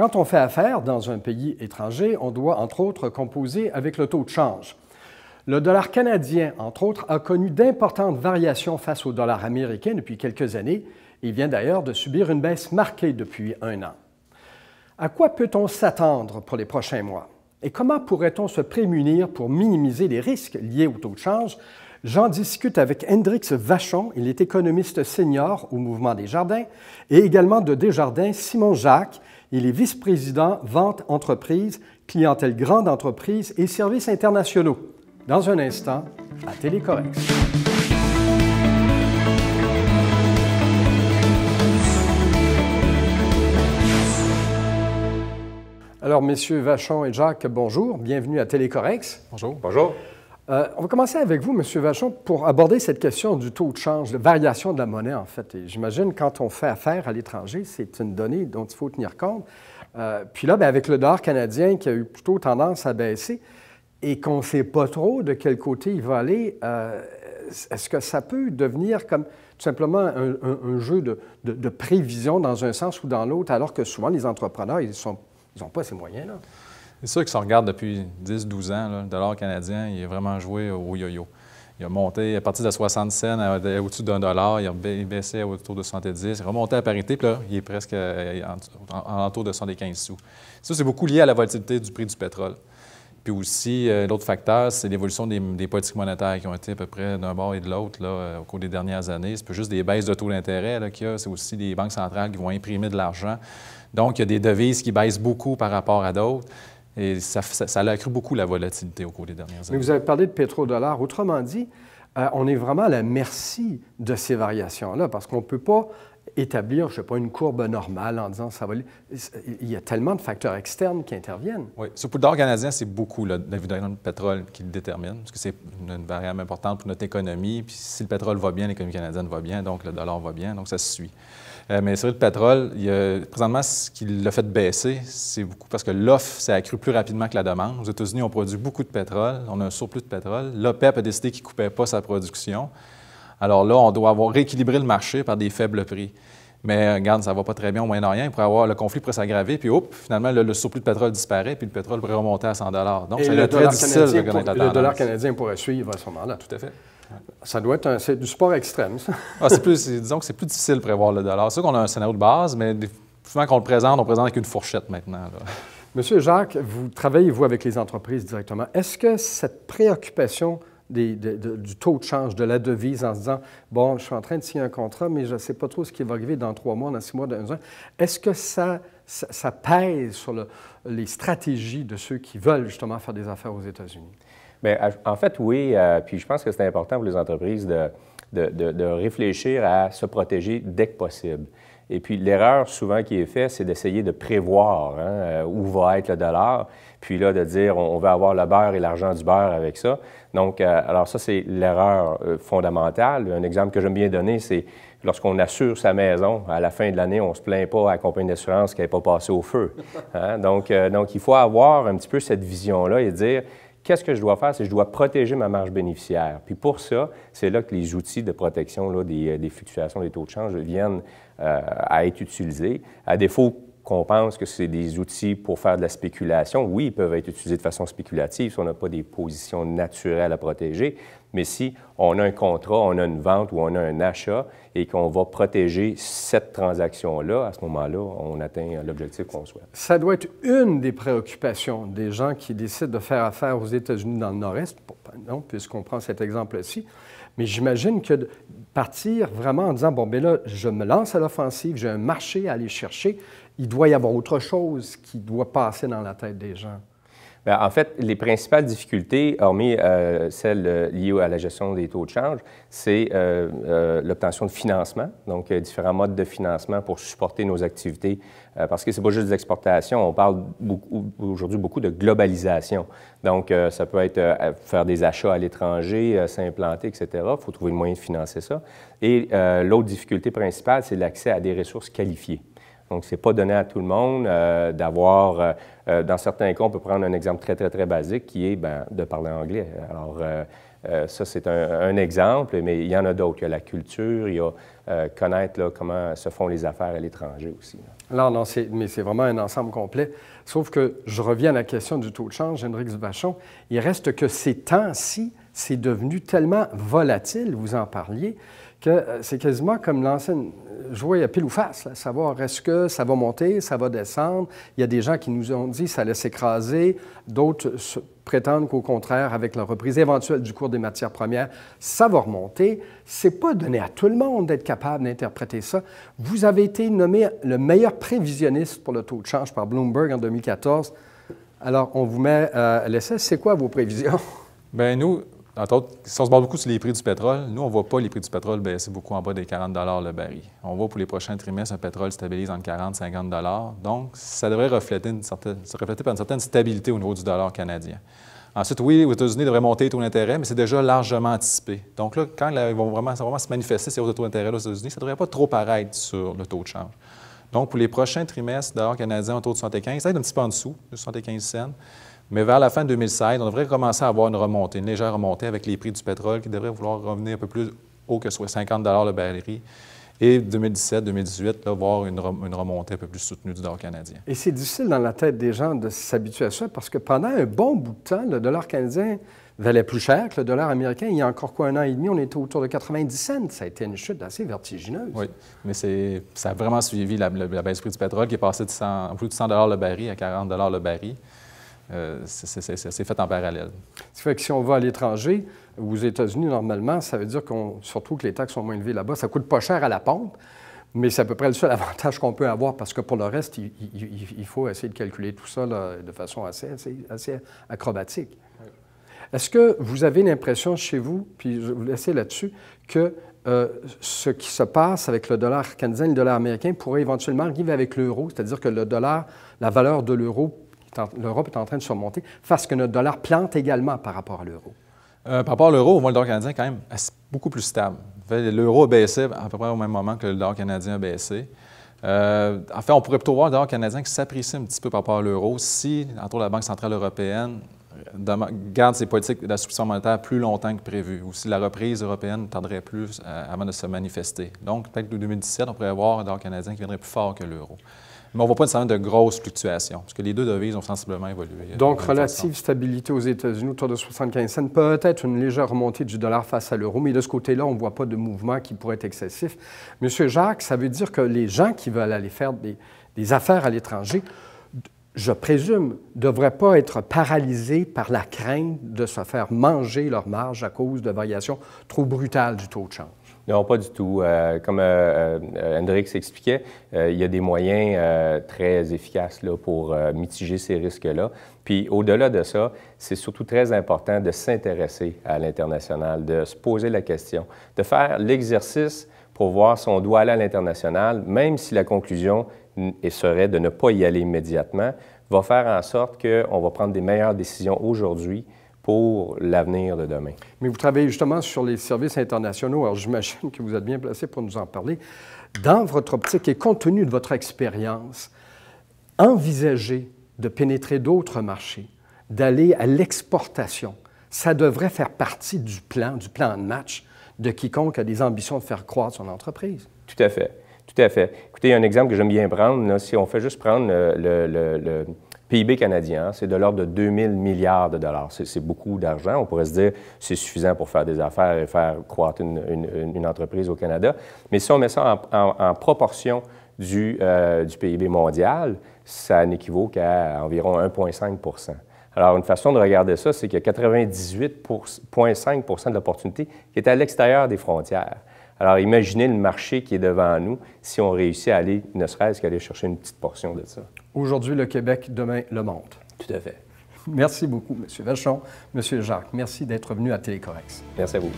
Quand on fait affaire dans un pays étranger, on doit, entre autres, composer avec le taux de change. Le dollar canadien, entre autres, a connu d'importantes variations face au dollar américain depuis quelques années. Il vient d'ailleurs de subir une baisse marquée depuis un an. À quoi peut-on s'attendre pour les prochains mois? Et comment pourrait-on se prémunir pour minimiser les risques liés au taux de change? J'en discute avec Hendrix Vachon, il est économiste senior au Mouvement Desjardins, et également de Desjardins, Simon Jacques, il est vice-président Vente Entreprise, clientèle grande entreprise et services internationaux. Dans un instant, à Télécorrex. Alors, messieurs Vachon et Jacques, bonjour. Bienvenue à Télécorrex. Bonjour. Bonjour. On va commencer avec vous, monsieur Vachon, pour aborder cette question du taux de change, de variation de la monnaie, en fait. Et j'imagine, quand on fait affaire à l'étranger, c'est une donnée dont il faut tenir compte. Puis là, bien, avec le dollar canadien qui a eu plutôt tendance à baisser et qu'on ne sait pas trop de quel côté il va aller, est-ce que ça peut devenir comme tout simplement un jeu de prévision dans un sens ou dans l'autre, alors que souvent, les entrepreneurs, ils n'ont pas ces moyens-là? C'est sûr que si on regarde depuis 10-12 ans, là, le dollar canadien, il a vraiment joué au yo-yo. Il a monté à partir de 60 cents au-dessus d'un dollar, il a baissé autour de 70, il est remonté à parité, puis là, il est presque en entour de 75 sous. Ça, c'est beaucoup lié à la volatilité du prix du pétrole. Puis aussi, l'autre facteur, c'est l'évolution des politiques monétaires qui ont été à peu près d'un bord et de l'autre au cours des dernières années. C'est pas juste des baisses de taux d'intérêt qu'il y a, c'est aussi des banques centrales qui vont imprimer de l'argent. Donc, il y a des devises qui baissent beaucoup par rapport à d'autres. Et ça a accru beaucoup la volatilité au cours des dernières années. Mais vous avez parlé de pétrodollar. Autrement dit, on est vraiment à la merci de ces variations-là parce qu'on ne peut pas établir, je ne sais pas, une courbe normale en disant ça va... Il y a tellement de facteurs externes qui interviennent. Oui. Sur le dollar canadien, c'est beaucoup l'évidemment le pétrole qui le détermine, parce que c'est une variable importante pour notre économie. Puis si le pétrole va bien, l'économie canadienne va bien, donc le dollar va bien, donc ça se suit. Mais sur le pétrole, présentement, ce qui l'a fait baisser, c'est beaucoup parce que l'offre s'est accrue plus rapidement que la demande. Aux États-Unis, on produit beaucoup de pétrole, on a un surplus de pétrole. L'OPEP a décidé qu'il ne coupait pas sa production. Alors là, on doit avoir rééquilibré le marché par des faibles prix. Mais regarde, ça ne va pas très bien au Moyen-Orient. Le conflit pourrait s'aggraver, puis finalement, le surplus de pétrole disparaît, puis le pétrole pourrait remonter à 100 $. Donc, c'est très difficile de connaître la tendance. Le dollar canadien pourrait suivre à ce moment-là. Tout à fait. Ça doit être c'est du sport extrême, ça. Disons que c'est plus difficile de prévoir le dollar. C'est sûr qu'on a un scénario de base, mais souvent qu'on le présente, on présente avec une fourchette maintenant. Là. Monsieur Jacques, vous travaillez, vous, avec les entreprises directement. Est-ce que cette préoccupation du taux de change, de la devise, en se disant, bon, je suis en train de signer un contrat, mais je ne sais pas trop ce qui va arriver dans 3 mois, dans 6 mois, dans 1 an, est-ce que ça pèse sur les stratégies de ceux qui veulent justement faire des affaires aux États-Unis? Bien, en fait, oui. Puis je pense que c'est important pour les entreprises de réfléchir à se protéger dès que possible. Et puis, l'erreur souvent qui est faite, c'est d'essayer de prévoir où va être le dollar, puis là, de dire on va avoir le beurre et l'argent du beurre avec ça. Donc, alors ça, c'est l'erreur fondamentale. Un exemple que j'aime bien donner, c'est lorsqu'on assure sa maison, à la fin de l'année, on ne se plaint pas à la compagnie d'assurance qui n'avait pas passé au feu. Donc, il faut avoir un petit peu cette vision-là et dire qu'est-ce que je dois faire? C'est que je dois protéger ma marge bénéficiaire. Puis pour ça, c'est là que les outils de protection là, des fluctuations des taux de change viennent à être utilisés. À défaut qu'on pense que c'est des outils pour faire de la spéculation, oui, ils peuvent être utilisés de façon spéculative si on n'a pas des positions naturelles à protéger. Mais si on a un contrat, on a une vente ou on a un achat et qu'on va protéger cette transaction-là, à ce moment-là, on atteint l'objectif qu'on souhaite. Ça doit être une des préoccupations des gens qui décident de faire affaire aux États-Unis dans le Nord-Est, non, puisqu'on prend cet exemple-ci. Mais j'imagine que de partir vraiment en disant, bon, bien là, je me lance à l'offensive, j'ai un marché à aller chercher, il doit y avoir autre chose qui doit passer dans la tête des gens. Bien, en fait, les principales difficultés, hormis celles liées à la gestion des taux de change, c'est l'obtention de financement, donc différents modes de financement pour supporter nos activités, parce que ce n'est pas juste des exportations, on parle aujourd'hui beaucoup de globalisation. Donc, ça peut être faire des achats à l'étranger, s'implanter, etc. Il faut trouver le moyen de financer ça. Et l'autre difficulté principale, c'est l'accès à des ressources qualifiées. Donc, ce n'est pas donné à tout le monde d'avoir, dans certains cas, on peut prendre un exemple très, très, très basique qui est de parler anglais. Alors, Ça, c'est un exemple, mais il y en a d'autres. Il y a la culture, il y a connaître là, comment se font les affaires à l'étranger aussi. Non, mais c'est vraiment un ensemble complet. Sauf que je reviens à la question du taux de change, Hendrix Vachon. Il reste que ces temps-ci, c'est devenu tellement volatile, vous en parliez, que c'est quasiment comme l'ancienne jouer à pile ou face, là, savoir est-ce que ça va monter, ça va descendre. Il y a des gens qui nous ont dit que ça allait s'écraser, d'autres prétendent qu'au contraire, avec la reprise éventuelle du cours des matières premières, ça va remonter. C'est pas donné à tout le monde d'être capable d'interpréter ça. Vous avez été nommé le meilleur prévisionniste pour le taux de change par Bloomberg en 2014. Alors, on vous met à l'essai. C'est quoi vos prévisions? Bien, nous, entre autres, si on se base beaucoup sur les prix du pétrole, nous, on ne voit pas les prix du pétrole baisser beaucoup en bas des 40 $ le baril. On voit pour les prochains trimestres, un pétrole stabilise entre 40 et 50 $. Donc, ça devrait refléter par une certaine stabilité au niveau du dollar canadien. Ensuite, oui, aux États-Unis, ils devraient monter les taux d'intérêt, mais c'est déjà largement anticipé. Donc là, quand ils vont vraiment se manifester ces hausses de taux d'intérêt aux États-Unis, ça ne devrait pas trop paraître sur le taux de change. Donc, pour les prochains trimestres, dollar canadien autour de 75, ça va être un petit peu en dessous, de 75 cents. Mais vers la fin de 2016, on devrait commencer à avoir une remontée, une légère remontée avec les prix du pétrole qui devraient vouloir revenir un peu plus haut que soit 50 $ le baril. Et 2017-2018, voir une remontée un peu plus soutenue du dollar canadien. Et c'est difficile dans la tête des gens de s'habituer à ça parce que pendant un bon bout de temps, le dollar canadien valait plus cher que le dollar américain. Il y a encore un an et demi, on était autour de 90 cents. Ça a été une chute assez vertigineuse. Oui, mais ça a vraiment suivi la baisse du prix du pétrole qui est passé de plus de 100 $ le baril à 40 $ le baril. C'est fait en parallèle. Ça fait que si on va à l'étranger, aux États-Unis, normalement, ça veut dire surtout que les taxes sont moins élevées là-bas. Ça ne coûte pas cher à la pompe, mais c'est à peu près le seul avantage qu'on peut avoir parce que pour le reste, il faut essayer de calculer tout ça là, de façon assez acrobatique. Oui. Est-ce que vous avez l'impression chez vous, puis je vais vous laisser là-dessus, que ce qui se passe avec le dollar canadien et le dollar américain pourrait éventuellement arriver avec l'euro, c'est-à-dire que le dollar, la valeur de l'euro, l'Europe est en train de surmonter, face que notre dollar plante également par rapport à l'euro? Par rapport à l'euro, on voit le dollar canadien quand même beaucoup plus stable. L'euro a baissé à peu près au même moment que le dollar canadien a baissé. En fait, on pourrait plutôt voir le dollar canadien qui s'apprécie un petit peu par rapport à l'euro si, entre autres, la Banque centrale européenne garde ses politiques d'assouplissement monétaire plus longtemps que prévu, ou si la reprise européenne tarderait plus avant de se manifester. Donc, peut-être que 2017, on pourrait voir un dollar canadien qui viendrait plus fort que l'euro. Mais on ne voit pas nécessairement de grosses fluctuations, parce que les deux devises ont sensiblement évolué. Donc, relative stabilité aux États-Unis autour de 75 cents, peut-être une légère remontée du dollar face à l'euro, mais de ce côté-là, on ne voit pas de mouvement qui pourrait être excessif. Monsieur Jacques, ça veut dire que les gens qui veulent aller faire des affaires à l'étranger, je présume, ne devraient pas être paralysés par la crainte de se faire manger leur marge à cause de variations trop brutales du taux de change. Non, pas du tout. Comme Hendrix expliquait, il y a des moyens très efficaces là, pour mitiger ces risques-là. Puis au-delà de ça, c'est surtout très important de s'intéresser à l'international, de se poser la question, de faire l'exercice pour voir si on doit aller à l'international, même si la conclusion serait de ne pas y aller immédiatement, va faire en sorte qu'on va prendre des meilleures décisions aujourd'hui pour l'avenir de demain. Mais vous travaillez justement sur les services internationaux. Alors, j'imagine que vous êtes bien placé pour nous en parler. Dans votre optique et compte tenu de votre expérience, envisagez de pénétrer d'autres marchés, d'aller à l'exportation. Ça devrait faire partie du plan de match de quiconque a des ambitions de faire croître son entreprise. Tout à fait. Tout à fait. Écoutez, il y a un exemple que j'aime bien prendre. Là, si on fait juste prendre le PIB canadien, c'est de l'ordre de 2000 milliards de dollars. C'est beaucoup d'argent. On pourrait se dire c'est suffisant pour faire des affaires et faire croître une entreprise au Canada. Mais si on met ça en proportion du PIB mondial, ça n'équivaut qu'à environ 1,5 %. Alors, une façon de regarder ça, c'est qu'il y a 98,5 % de l'opportunité qui est à l'extérieur des frontières. Alors, imaginez le marché qui est devant nous si on réussit à aller, ne serait-ce qu'à aller chercher une petite portion de ça. Aujourd'hui, le Québec, demain, le monde. Tout à fait. Merci beaucoup, M. Vachon, M. Jacques. Merci d'être venu à Télécorrex. Merci à vous.